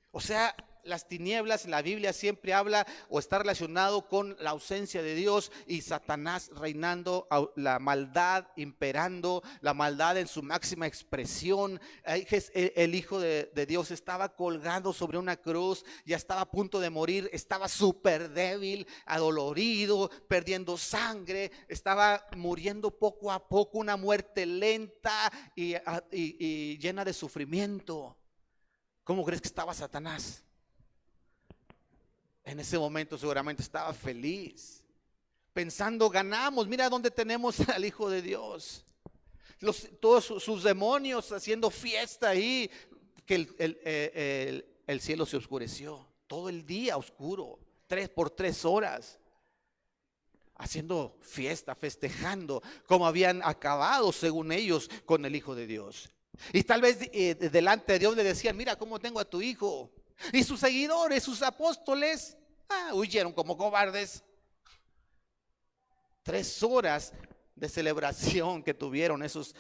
O sea, las tinieblas en la Biblia siempre habla o está relacionado con la ausencia de Dios y Satanás reinando, la maldad imperando, la maldad en su máxima expresión. El Hijo de Dios estaba colgado sobre una cruz, ya estaba a punto de morir, estaba súper débil, adolorido, perdiendo sangre, estaba muriendo poco a poco, una muerte lenta y llena de sufrimiento. ¿Cómo crees que estaba Satanás? En ese momento seguramente estaba feliz, pensando, ganamos, mira dónde tenemos al Hijo de Dios. Todos sus demonios haciendo fiesta ahí, que el cielo se oscureció, todo el día oscuro, 3 por 3 horas, haciendo fiesta, festejando, como habían acabado según ellos con el Hijo de Dios. Y tal vez delante de Dios le decían, mira cómo tengo a tu hijo. Y sus seguidores, sus apóstoles, huyeron como cobardes. 3 horas de celebración que tuvieron esas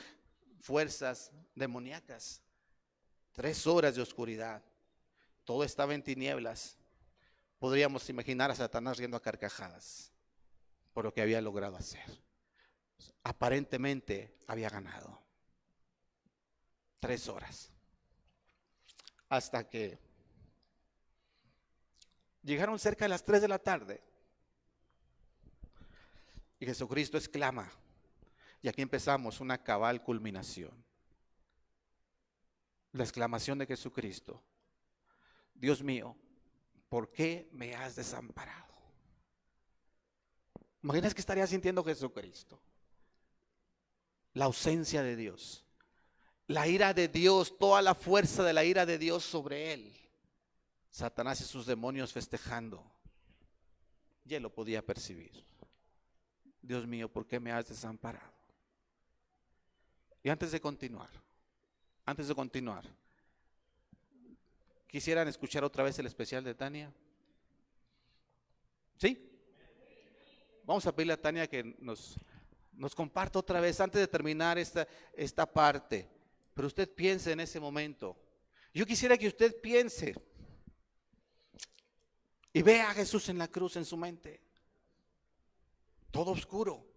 fuerzas demoníacas. 3 horas de oscuridad. Todo estaba en tinieblas. Podríamos imaginar a Satanás riendo a carcajadas por lo que había logrado hacer. Aparentemente había ganado. 3 horas. Hasta que llegaron cerca de las 3 de la tarde. Y Jesucristo exclama. Y aquí empezamos una cabal culminación. La exclamación de Jesucristo. Dios mío, ¿por qué me has desamparado? ¿Imaginas qué estaría sintiendo Jesucristo? La ausencia de Dios. La ira de Dios, toda la fuerza de la ira de Dios sobre él. Satanás y sus demonios festejando. Ya lo podía percibir. Dios mío, ¿por qué me has desamparado? Y antes de continuar, ¿quisieran escuchar otra vez el especial de Tania? ¿Sí? Vamos a pedirle a Tania que nos comparta otra vez antes de terminar esta parte. Pero usted piense en ese momento. Yo quisiera que usted piense y vea a Jesús en la cruz en su mente. Todo oscuro.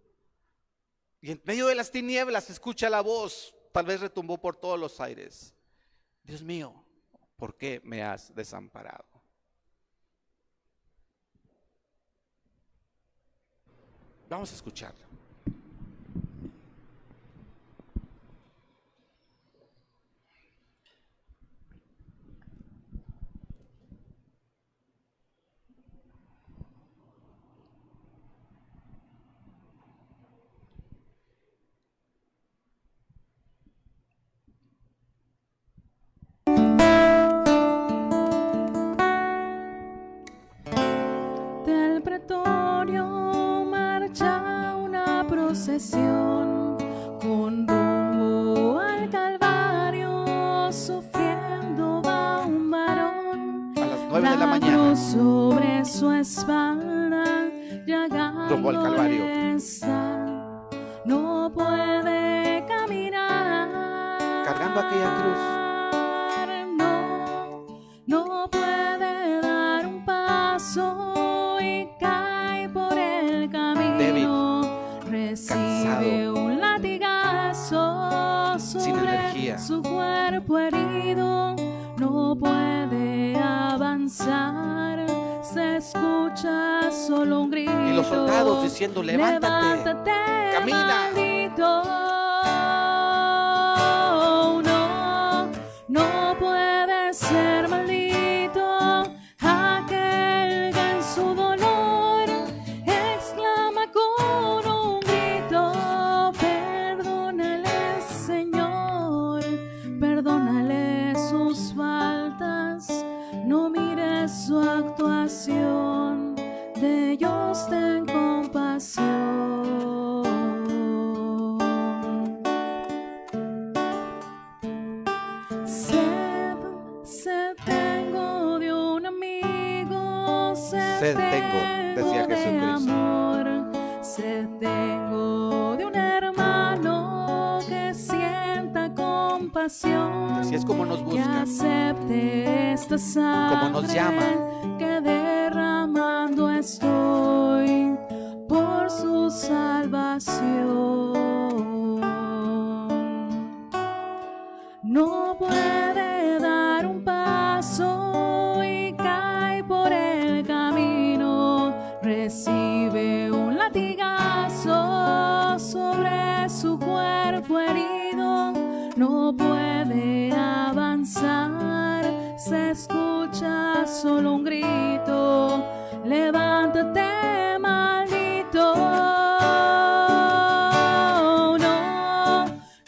Y en medio de las tinieblas escucha la voz, tal vez retumbó por todos los aires. Dios mío, ¿por qué me has desamparado? Vamos a escucharlo. procesión con rumbo al Calvario, sufriendo va un varón. A las 9 de la La mañana, cruz sobre su espalda, rumbo al Calvario. llagándole está. No puede caminar, Cargando aquella cruz. no puede dar un paso y cae por el camino. Débil, recibe cansado, un latigazo sin sobre energía. su cuerpo herido. No puede avanzar, se escucha solo un grito. Y los soldados diciendo: levántate, camina. Maldito. No puede ser maldito aquel que en su dolor exclama con un grito: perdónale, Señor, perdónale sus faltas, no mires su actuación, de ellos ten compasión. Sed tengo de un amigo, Sed tengo, decía de Jesucristo. amor, sed tengo de un hermano que sienta compasión. Así es como nos Que busca, acepte esta sangre, como nos llama. que derramando estoy por su salvación. No puede dar un paso y cae por el camino. Recibe un latigazo sobre su cuerpo herido. No puede avanzar, se escucha solo un grito: levántate, maldito.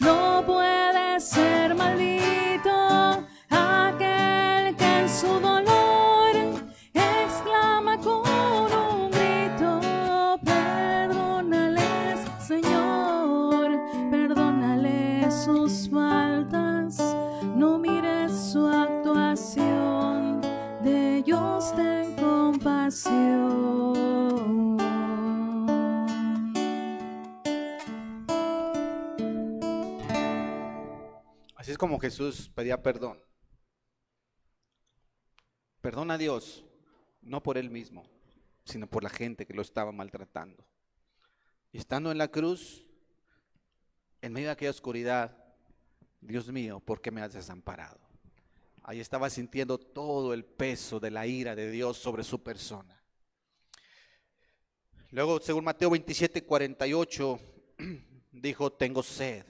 No puede ser maldito aquel que en su dolor exclama con un grito: perdónales, Señor, perdónale sus faltas, no mires su actuación, de ellos ten compasión. Así es como Jesús pedía perdón. Perdona a Dios, no por él mismo, sino por la gente que lo estaba maltratando. Y estando en la cruz, en medio de aquella oscuridad: Dios mío, ¿por qué me has desamparado? Ahí estaba sintiendo todo el peso de la ira de Dios sobre su persona. Luego, según Mateo 27:48, dijo: tengo sed.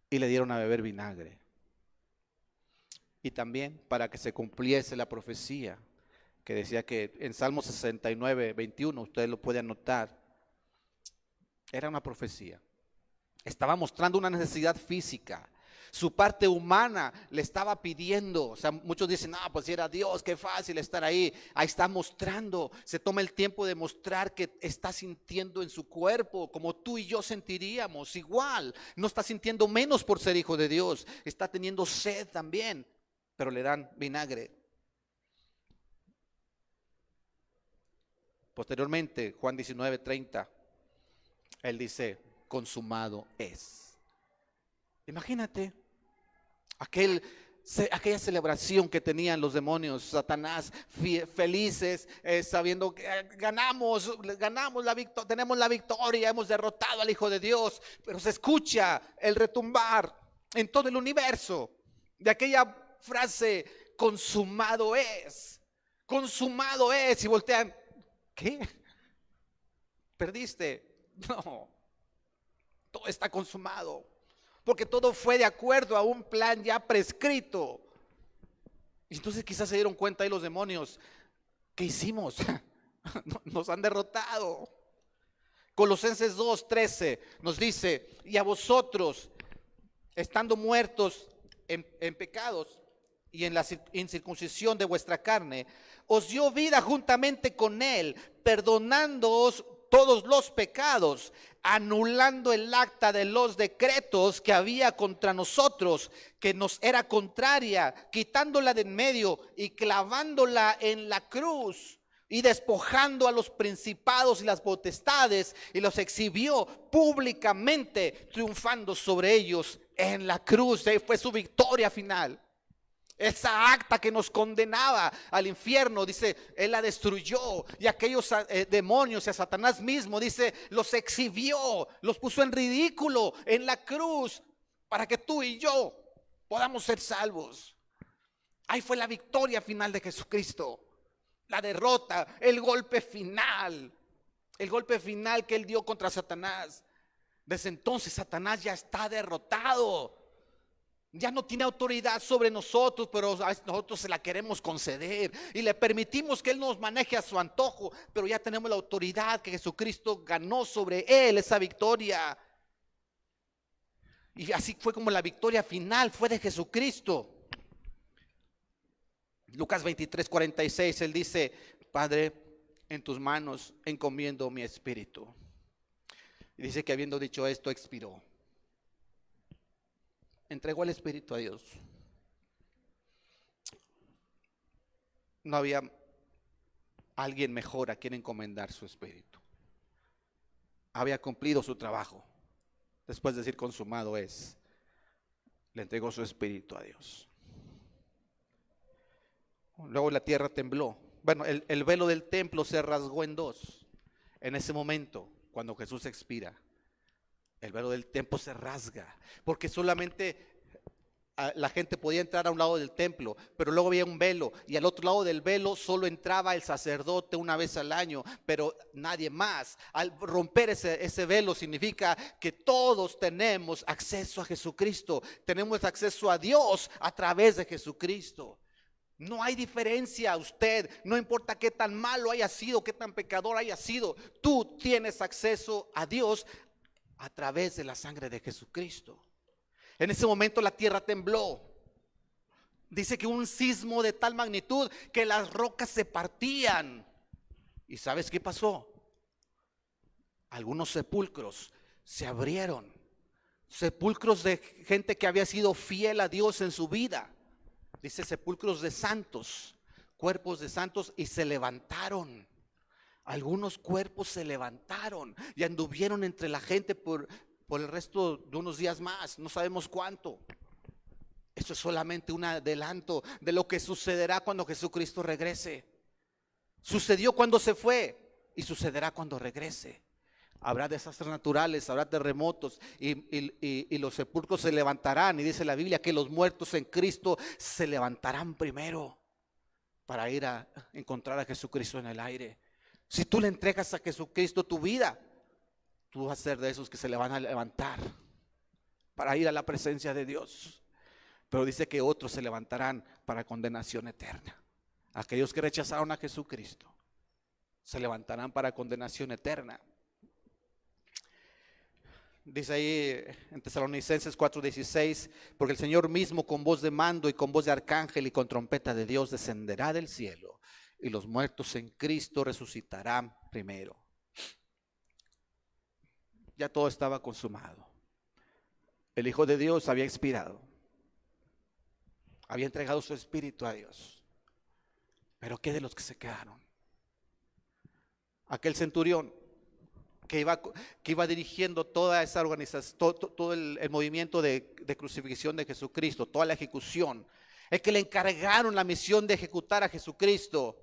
Y le dieron a beber vinagre. Y también para que se cumpliese la profecía que decía que en Salmo 69:21, ustedes lo pueden anotar, era una profecía. Estaba mostrando una necesidad física. Su parte humana le estaba pidiendo. O sea, muchos dicen: no, pues si era Dios, qué fácil estar ahí. Ahí está mostrando, se toma el tiempo de mostrar que está sintiendo en su cuerpo como tú y yo sentiríamos. Igual, no está sintiendo menos por ser hijo de Dios. Está teniendo sed también, pero le dan vinagre. Posteriormente, Juan 19:30, él dice: consumado es. Imagínate aquella celebración que tenían los demonios, Satanás, felices, sabiendo que ganamos la victoria, tenemos la victoria, hemos derrotado al Hijo de Dios. Pero se escucha el retumbar en todo el universo de aquella frase: consumado es, consumado es. Y voltean: ¿qué? ¿Perdiste? No, todo está consumado, porque todo fue de acuerdo a un plan ya prescrito. Y entonces quizás se dieron cuenta ahí los demonios: ¿qué hicimos? Nos han derrotado. Colosenses 2:13 nos dice: y a vosotros, estando muertos en pecados y en la incircuncisión de vuestra carne, os dio vida juntamente con él, perdonándoos todos los pecados, anulando el acta de los decretos que había contra nosotros, que nos era contraria, quitándola de en medio y clavándola en la cruz, y despojando a los principados y las potestades, y los exhibió públicamente, triunfando sobre ellos en la cruz. Ahí fue su victoria final. Esa acta que nos condenaba al infierno, dice, Él la destruyó. Y aquellos demonios y a Satanás mismo, dice, los exhibió, los puso en ridículo en la cruz, para que tú y yo podamos ser salvos. Ahí fue la victoria final de Jesucristo. La derrota, el golpe final. El golpe final que Él dio contra Satanás. Desde entonces Satanás ya está derrotado. Ya no tiene autoridad sobre nosotros, pero a veces nosotros se la queremos conceder y le permitimos que Él nos maneje a su antojo, pero ya tenemos la autoridad que Jesucristo ganó sobre Él, esa victoria. Y así fue como la victoria final fue de Jesucristo. Lucas 23:46, Él dice, Padre, en tus manos encomiendo mi espíritu. Y dice que habiendo dicho esto, expiró. Entregó el espíritu a Dios. No había alguien mejor a quien encomendar su espíritu. Había cumplido su trabajo. Después de decir consumado es, le entregó su espíritu a Dios. Luego la tierra tembló. Bueno, el velo del templo se rasgó en dos. En ese momento, cuando Jesús expira, el velo del templo se rasga, porque solamente la gente podía entrar a un lado del templo, pero luego había un velo, y al otro lado del velo solo entraba el sacerdote una vez al año, pero nadie más. Al romper ese velo significa que todos tenemos acceso a Jesucristo, tenemos acceso a Dios a través de Jesucristo. No hay diferencia. Usted, no importa qué tan malo haya sido, qué tan pecador haya sido, tú tienes acceso a Dios a través de la sangre de Jesucristo. En ese momento la tierra tembló. Dice que un sismo de tal magnitud que las rocas se partían. ¿Y sabes qué pasó? Algunos sepulcros se abrieron. Sepulcros de gente que había sido fiel a Dios en su vida. Dice sepulcros de santos, cuerpos de santos, y se levantaron. Algunos cuerpos se levantaron y anduvieron entre la gente por el resto de unos días más, no sabemos cuánto. Eso es solamente un adelanto de lo que sucederá cuando Jesucristo regrese. Sucedió cuando se fue y sucederá cuando regrese. Habrá desastres naturales, habrá terremotos y los sepulcros se levantarán. Y dice la Biblia que los muertos en Cristo se levantarán primero para ir a encontrar a Jesucristo en el aire. Si tú le entregas a Jesucristo tu vida, tú vas a ser de esos que se le van a levantar para ir a la presencia de Dios. Pero dice que otros se levantarán para condenación eterna. Aquellos que rechazaron a Jesucristo se levantarán para condenación eterna. Dice ahí en Tesalonicenses 4:16, porque el Señor mismo con voz de mando y con voz de arcángel y con trompeta de Dios descenderá del cielo, y los muertos en Cristo resucitarán primero. Ya todo estaba consumado. El Hijo de Dios había expirado, había entregado su espíritu a Dios. Pero ¿qué de los que se quedaron? Aquel centurión que iba dirigiendo toda esa organización, todo el movimiento de crucifixión de Jesucristo, toda la ejecución, el que le encargaron la misión de ejecutar a Jesucristo.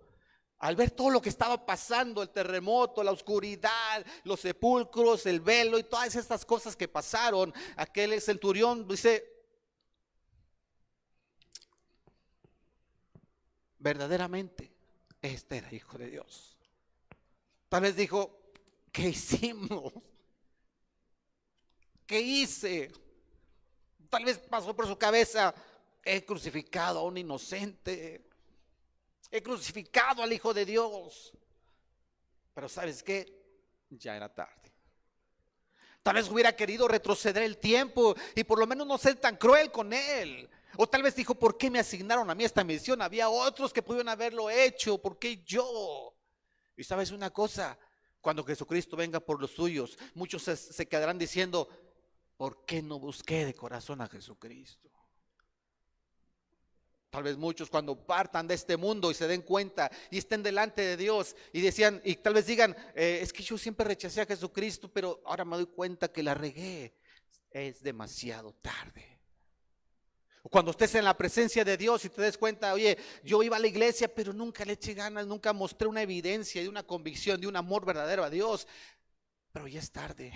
Al ver todo lo que estaba pasando, el terremoto, la oscuridad, los sepulcros, el velo y todas estas cosas que pasaron, aquel centurión dice, verdaderamente este era Hijo de Dios. Tal vez dijo, ¿qué hicimos? ¿Qué hice? Tal vez pasó por su cabeza, he crucificado a un inocente, he crucificado al Hijo de Dios. Pero ¿sabes qué? Ya era tarde. Tal vez hubiera querido retroceder el tiempo y por lo menos no ser tan cruel con él. O tal vez dijo, ¿por qué me asignaron a mí esta misión? Había otros que pudieron haberlo hecho, ¿por qué yo? Y sabes una cosa, Cuando Jesucristo venga por los suyos, muchos se quedarán diciendo, ¿por qué no busqué de corazón a Jesucristo? Tal vez muchos cuando partan de este mundo y se den cuenta y estén delante de Dios y decían, y tal vez digan, es que yo siempre rechacé a Jesucristo, pero ahora me doy cuenta que la regué. Es demasiado tarde. Cuando estés en la presencia de Dios y te des cuenta, oye, yo iba a la iglesia, pero nunca le eché ganas, nunca mostré una evidencia de una convicción, de un amor verdadero a Dios, pero ya es tarde.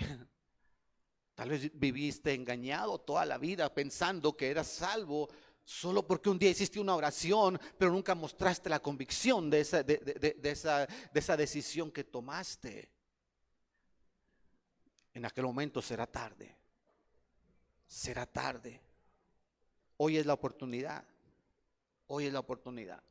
Tal vez viviste engañado toda la vida pensando que eras salvo solo porque un día hiciste una oración, pero nunca mostraste la convicción de esa decisión que tomaste. En aquel momento será tarde. Será tarde. Hoy es la oportunidad. Hoy es la oportunidad.